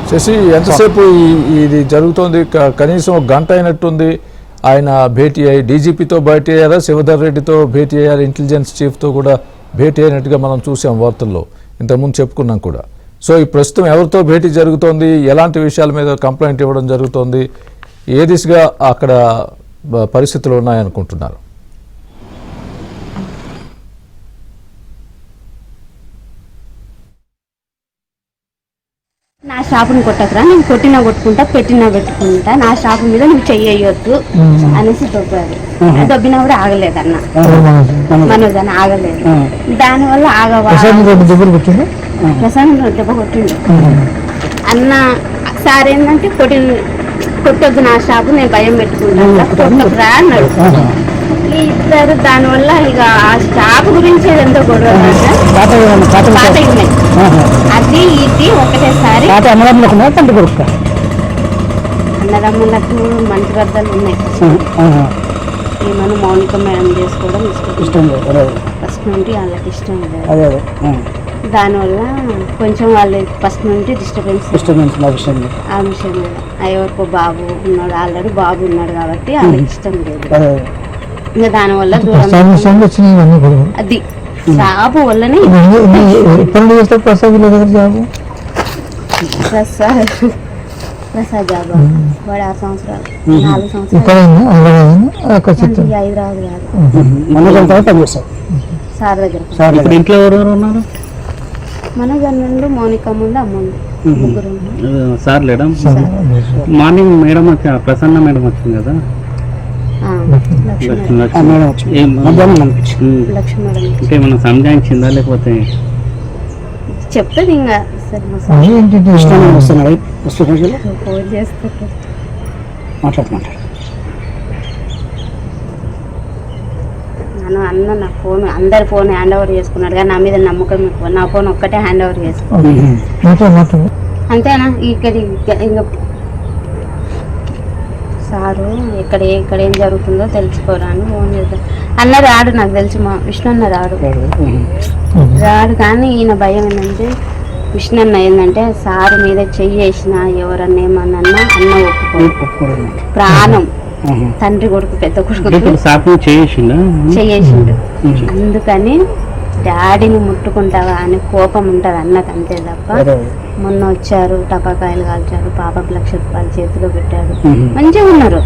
శశి ఎంతసేపు ఇది జరుగుతోంది? కనీసం ఒక గంట అయినట్టుంది. ఆయన భేటీ అయ్యి డీజీపీతో భేటీ అయ్యారా, శివధర్ రెడ్డితో భేటీ అయ్యారు, ఇంటెలిజెన్స్ చీఫ్తో కూడా భేటీ అయినట్టుగా మనం చూసాం వార్తల్లో, ఇంతకుముందు చెప్పుకున్నాం కూడా. సో ఈ ప్రస్తుతం ఎవరితో భేటీ జరుగుతోంది, ఎలాంటి విషయాల మీద కంప్లైంట్ ఇవ్వడం జరుగుతోంది, ఏ దిశగా అక్కడ పరిస్థితులు ఉన్నాయనుకుంటున్నారు? నా షాపుని కొట్టకురా, నేను కొట్టినా కొట్టుకుంటా, పెట్టినా పెట్టుకుంటా, నా షాపు మీద నువ్వు చెయ్యొద్దు అనేసి దొబ్బారు. దొబ్బినా కూడా ఆగలేదన్న, మనోజ్ అని ఆగలేదు. దానివల్ల ఆగవా ప్రశాంత్ దెబ్బ కొట్టిండు అన్న. సార్ ఏంటంటే కొట్టొద్దు నా షాపు, నేను భయం పెట్టుకుంటా, కొట్టకురా అన్నాడు. ఇద్దరు దానివల్ల ఇక ఆ షాప్ గురించి ఎంతో గొడవ, అది ఇది ఒకటేసారి. అన్నదమ్ములకు మంచి బద్దలు ఉన్నాయి. ఏమన్నా మౌనిక మేడం చేసుకోవడం ఇష్టం ఫస్ట్ నుండి వాళ్ళకి ఇష్టం లేదు. దానివల్ల కొంచెం వాళ్ళు ఫస్ట్ నుండి డిస్టర్బెన్స్ ఆ విషయం మీద. ఎవరికో బాబు ఉన్నాడు, ఆల్రెడీ బాబు ఉన్నాడు కాబట్టి వాళ్ళకి ఇష్టం లేదు. ఇంకా దానివల్ల అది షాపు వల్లనే ప్రసాద్ జాబు వాడు 6 సంవత్సరాలు 4 సంవత్సరాలు హైదరాబాద్ కాదు సార్ దగ్గర. ఇంట్లో ఎవరెవరు ఉన్నారు? మనోజ్ అన్నుండు, మౌనిక ముందు, అమ్ముండు, ముగ్గురు. సార్ లేడా? మార్నింగ్ మేడం ప్రసన్న మేడం వచ్చింది కదా, అంటే మనం సంజాయించిందా లేకపోతే చెప్తుంది ఇంకా నన్ను అన్న నా ఫోన్ అందరి ఫోన్ హ్యాండ్ ఓవర్ చేసుకున్నాడు, కానీ నా మీద నమ్మకం ఎక్కువ. నా ఫోన్ ఒక్కటే హ్యాండ్ ఓవర్ చేసుకున్నాడు అంతేనా. ఇక్కడ ఇంకా సారు ఇక్కడ ఏం జరుగుతుందో తెలుసుకోరాని ఫోన్ చేద్దాం అన్న. రాడు, నాకు తెలిసి మా విష్ణు అన్న రాడు. కానీ ఈయన భయం ఏంటంటే, విష్ణు అన్న ఏంటంటే సారు మీద చెయ్యేసిన ఎవరన్నా ఏమన్నా అన్న ఒప్పుకోడు. ప్రాణం తండ్రి కొడుకు పెద్ద కొడుకు చెయ్యేసిండు. అందుకని డాడీని ముట్టుకుంటావా అని కోపం ఉంటుంది అన్నకు, అంతే తప్ప. మొన్న వచ్చారు, టపాకాయలు కాల్చారు, పాపకు 1,00,000 రూపాయలు చేతిలో పెట్టాడు, మంచిగా ఉన్నారు.